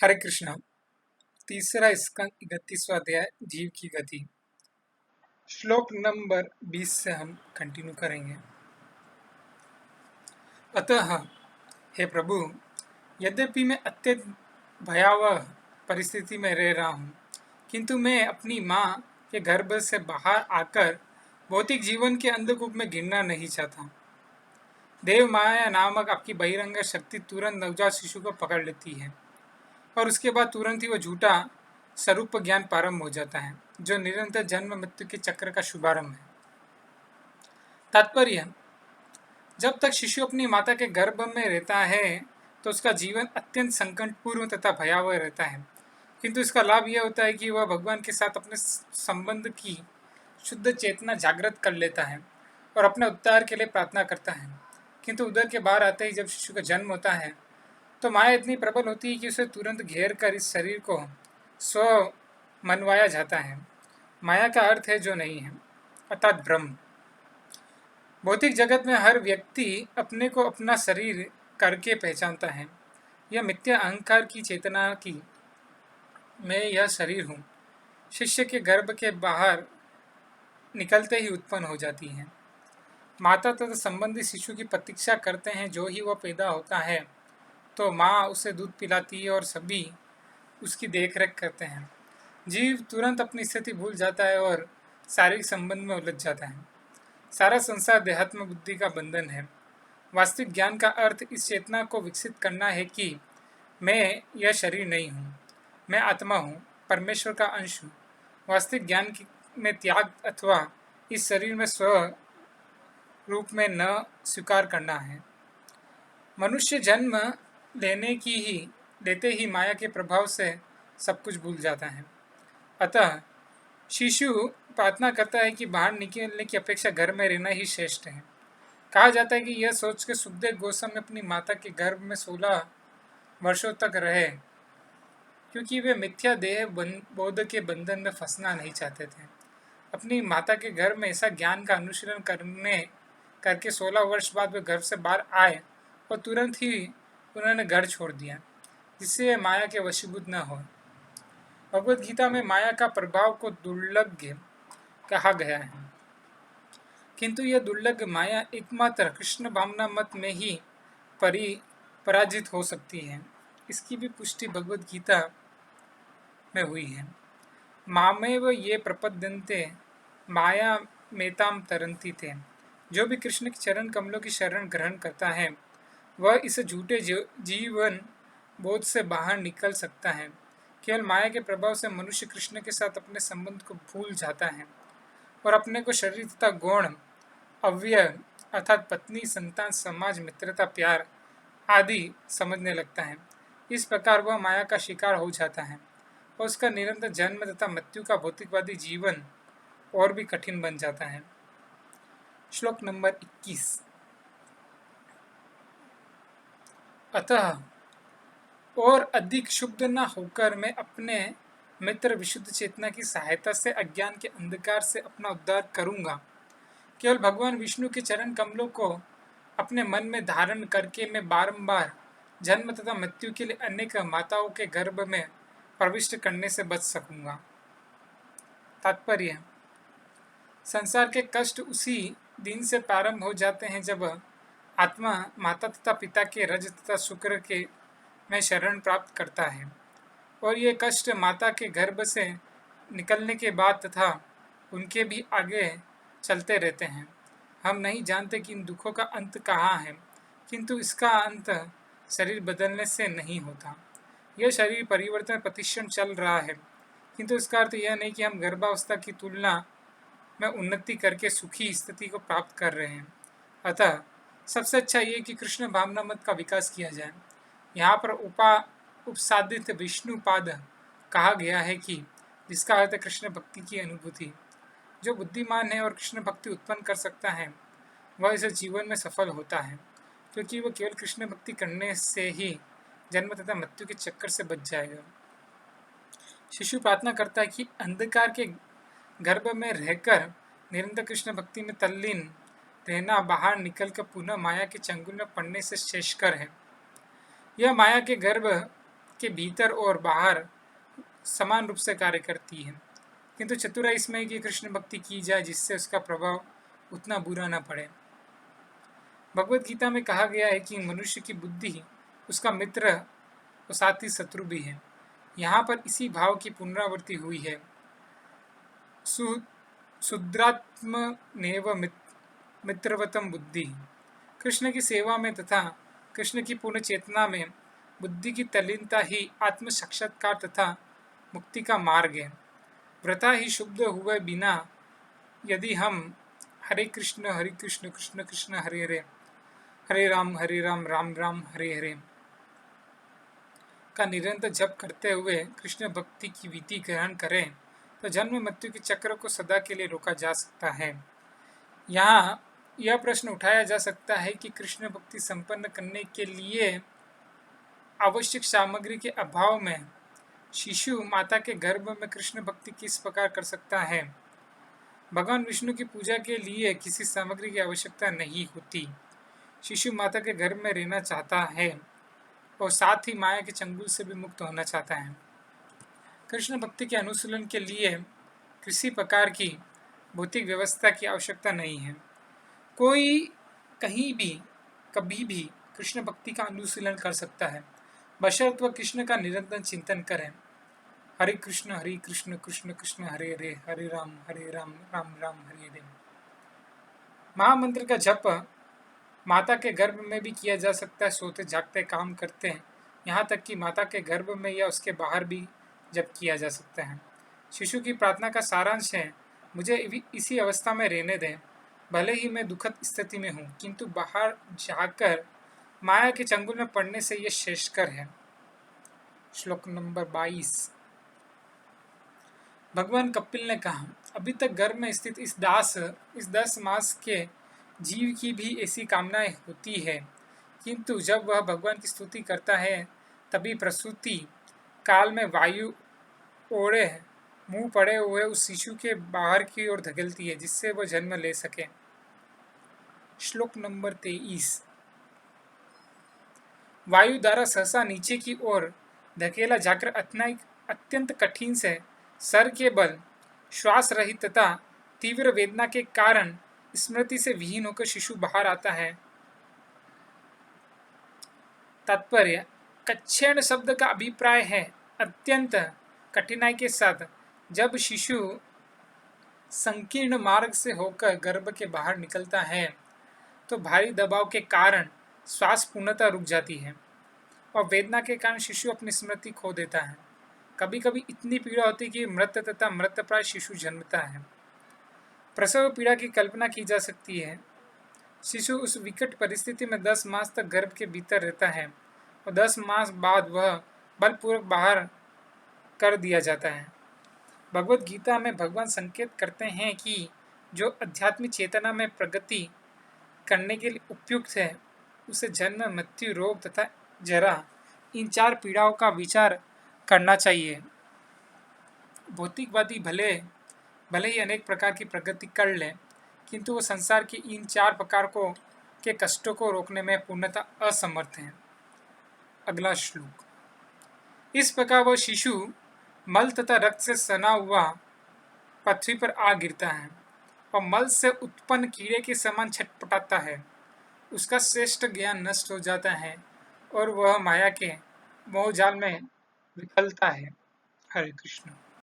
हरे कृष्णा। तीसरा इसका 31वां अध्याय जीव की गति। श्लोक नंबर 20 से हम कंटिन्यू करेंगे। अतः हे प्रभु, यद्यपि मैं अत्यंत भयावह परिस्थिति में रह रहा हूँ, किंतु मैं अपनी माँ के गर्भ से बाहर आकर भौतिक जीवन के अंधकूप में गिरना नहीं चाहता। देव माया नामक आपकी बहिरंग शक्ति तुरंत नवजात शिशु को पकड़ लेती है और उसके बाद तुरंत ही वह झूठा स्वरूप ज्ञान प्रारंभ हो जाता है, जो निरंतर जन्म मृत्यु के चक्र का शुभारंभ है। तात्पर्य: जब तक शिशु अपनी माता के गर्भ में रहता है तो उसका जीवन अत्यंत संकटपूर्ण तथा भयावह रहता है, किंतु इसका लाभ यह होता है कि वह भगवान के साथ अपने संबंध की शुद्ध चेतना जागृत कर लेता है और अपने उद्धार के लिए प्रार्थना करता है। किंतु उधर के बाहर आते ही जब शिशु का जन्म होता है तो माया इतनी प्रबल होती है कि उसे तुरंत घेर कर इस शरीर को स्व मनवाया जाता है। माया का अर्थ है जो नहीं है, अर्थात ब्रह्म। भौतिक जगत में हर व्यक्ति अपने को अपना शरीर करके पहचानता है। यह मिथ्या अहंकार की चेतना की मैं यह शरीर हूँ शिष्य के गर्भ के बाहर निकलते ही उत्पन्न हो जाती है। माता तथा संबंधी शिशु की प्रतीक्षा करते हैं। जो ही वह पैदा होता है तो माँ उसे दूध पिलाती है और सभी उसकी देखरेख करते हैं। जीव तुरंत अपनी स्थिति भूल जाता है और शारीरिक संबंध में उलझ जाता है। सारा संसार देहात्म बुद्धि का बंधन है। वास्तविक ज्ञान का अर्थ इस चेतना को विकसित करना है कि मैं यह शरीर नहीं हूँ, मैं आत्मा हूँ, परमेश्वर का अंश हूँ। वास्तविक ज्ञान में त्याग अथवा इस शरीर में स्व रूप में न स्वीकार करना है। मनुष्य जन्म लेते ही माया के प्रभाव से सब कुछ भूल जाता है। अतः शिशु प्रार्थना करता है कि बाहर निकलने की अपेक्षा घर में रहना ही श्रेष्ठ है। कहा जाता है कि यह सोच के सुखदेव गोस्वामी अपनी माता के गर्भ में 16 वर्षों तक रहे, क्योंकि वे मिथ्या देह बोध के बंधन में फंसना नहीं चाहते थे। अपनी माता के घर में ऐसा ज्ञान का अनुशीलन करके 16 वर्ष बाद वे घर से बाहर आए और तुरंत ही उन्होंने घर छोड़ दिया, जिससे माया के वशीभूत न हो। भगवद गीता में माया का प्रभाव को दुर्लभ कहा गया है, किंतु यह दुर्लभ माया एकमात्र कृष्ण भावना मत में ही पराजित हो सकती है। इसकी भी पुष्टि भगवद गीता में हुई है। मामेव ये प्रपद्यन्ते माया मेताम तरंती थे। जो भी कृष्ण के चरण कमलों की शरण ग्रहण करता है वह इस झूठे जीवन बोध से बाहर निकल सकता है। केवल माया के प्रभाव से मनुष्य कृष्ण के साथ अपने संबंध को भूल जाता है और अपने को शरीर तथा गौण अव्यय अर्थात पत्नी, संतान, समाज, मित्रता, प्यार आदि समझने लगता है। इस प्रकार वह माया का शिकार हो जाता है और उसका निरंतर जन्म तथा मृत्यु का भौतिकवादी जीवन और भी कठिन बन जाता है। श्लोक नंबर 21। अतः और अधिक शुद्ध न होकर मैं अपने मित्र विशुद्ध चेतना की सहायता से अज्ञान के अंधकार से अपना उद्धार करूंगा। केवल भगवान विष्णु के चरण कमलों को अपने मन में धारण करके मैं बारंबार जन्म तथा मृत्यु के लिए अनेक माताओं के गर्भ में प्रविष्ट करने से बच सकूंगा। तात्पर्य: संसार के कष्ट उसी दिन से प्रारंभ हो जाते हैं जब आत्मा माता तथा पिता के रज तथा शुक्र के में शरण प्राप्त करता है, और ये कष्ट माता के गर्भ से निकलने के बाद तथा उनके भी आगे चलते रहते हैं। हम नहीं जानते कि इन दुखों का अंत कहाँ है, किंतु इसका अंत शरीर बदलने से नहीं होता। यह शरीर परिवर्तन प्रतिक्षण चल रहा है, किंतु इसका अर्थ यह नहीं कि हम गर्भावस्था की तुलना में उन्नति करके सुखी स्थिति को प्राप्त कर रहे हैं। अतः सबसे अच्छा ये कि कृष्ण भावना मत का विकास किया जाए। यहाँ पर उपसादित विष्णुपाद कहा गया है कि जिसका अर्थ है कृष्ण भक्ति की अनुभूति। जो बुद्धिमान है और कृष्ण भक्ति उत्पन्न कर सकता है वह इस जीवन में सफल होता है, क्योंकि वह केवल कृष्ण भक्ति करने से ही जन्म तथा मृत्यु के चक्कर से बच जाएगा। शिशु प्रार्थना करता है कि अंधकार के गर्भ में रहकर निरंतर कृष्ण भक्ति में तल्लीन रहना बाहर निकलकर पुनः माया के चंगुल में पड़ने से शेषकर है। यह माया के गर्भ के भीतर और बाहर समान रूप से कार्य करती है, किंतु चतुराई इसमें है कि कृष्ण भक्ति की जाए जिससे उसका प्रभाव उतना बुरा न पड़े। भगवत गीता में कहा गया है कि मनुष्य की बुद्धि उसका मित्र और साथ ही शत्रु भी है। यहाँ पर इसी भाव की पुनरावृत्ति हुई है। शुद्रात्मनेव मित्रवतम बुद्धि। कृष्ण की सेवा में तथा कृष्ण की पूर्ण चेतना में बुद्धि की तल्लीनता ही आत्म साक्षात्कार तथा मुक्ति का मार्ग है। व्रता ही शुद्ध हुए बिना यदि हम हरे कृष्ण कृष्ण कृष्ण हरे हरे, हरे राम राम राम हरे हरे का निरंतर जप करते हुए कृष्ण भक्ति की विधि ग्रहण करें तो जन्म मृत्यु के चक्र को सदा के लिए रोका जा सकता है। यहाँ यह प्रश्न उठाया जा सकता है कि कृष्ण भक्ति संपन्न करने के लिए आवश्यक सामग्री के अभाव में शिशु माता के गर्भ में कृष्ण भक्ति किस प्रकार कर सकता है। भगवान विष्णु की पूजा के लिए किसी सामग्री की आवश्यकता नहीं होती। शिशु माता के गर्भ में रहना चाहता है और साथ ही माया के चंगुल से भी मुक्त होना चाहता है। कृष्ण भक्ति के अनुशीलन के लिए किसी प्रकार की भौतिक व्यवस्था की आवश्यकता नहीं है। कोई कहीं भी कभी भी कृष्ण भक्ति का अनुशीलन कर सकता है, बशर्ते वह कृष्ण का निरंतर चिंतन करें। हरे कृष्ण कृष्ण कृष्ण हरे हरे, हरे राम राम राम हरे हरे। महामंत्र का जप माता के गर्भ में भी किया जा सकता है, सोते जागते काम करते हैं, यहाँ तक कि माता के गर्भ में या उसके बाहर भी जप किया जा सकता है। शिशु की प्रार्थना का सारांश है, मुझे इसी अवस्था में रहने दें, भले ही मैं दुखद स्थिति में हूँ, किंतु बाहर जाकर माया के चंगुल में पड़ने से यह श्रेष्ठकर है। श्लोक नंबर 22। भगवान कपिल ने कहा, अभी तक गर्भ में स्थित इस 10 मास के जीव की भी ऐसी कामनाएं होती है, किंतु जब वह भगवान की स्तुति करता है तभी प्रसूति काल में वायु ओढ़े मुंह पड़े हुए उस शिशु के बाहर की ओर धकेलती है जिससे वह जन्म ले सके। श्लोक नंबर 23। वायु द्वारा सहसा नीचे की ओर धकेला जाकर अत्यंत कठिन से सर के बल श्वास रहित तथा तीव्र वेदना के कारण स्मृति से विहीन होकर शिशु बाहर आता है। तात्पर्य, कच्छेण शब्द का अभिप्राय है अत्यंत कठिनाई के साथ जब शिशु संकीर्ण मार्ग से होकर गर्भ के बाहर निकलता है तो भारी दबाव के कारण श्वास पूर्णतः रुक जाती है और वेदना के कारण शिशु अपनी स्मृति खो देता है। कभी कभी इतनी पीड़ा होती है कि मृत तथा मृतप्राय शिशु जन्मता है। प्रसव पीड़ा की कल्पना की जा सकती है। शिशु उस विकट परिस्थिति में 10 मास तक गर्भ के भीतर रहता है और 10 मास बाद वह बलपूर्वक बाहर कर दिया जाता है। भगवत गीता में भगवान संकेत करते हैं कि जो आध्यात्मिक चेतना में प्रगति करने के लिए उपयुक्त है उसे जन्म मृत्यु रोग तथा जरा इन 4 पीड़ाओं का विचार करना चाहिए। भौतिकवादी भले ही अनेक प्रकार की प्रगति कर लें, किंतु वो संसार की इन 4 प्रकार के कष्टों को रोकने में पूर्णतः असमर्थ हैं। अगला श्लोक। इस प्रकार वह शिशु मल तथा रक्त से सना हुआ पृथ्वी पर आ गिरता है और मल से उत्पन्न कीड़े के समान छटपटाता है। उसका श्रेष्ठ ज्ञान नष्ट हो जाता है और वह माया के मोहजाल में विफलता है। हरे कृष्ण।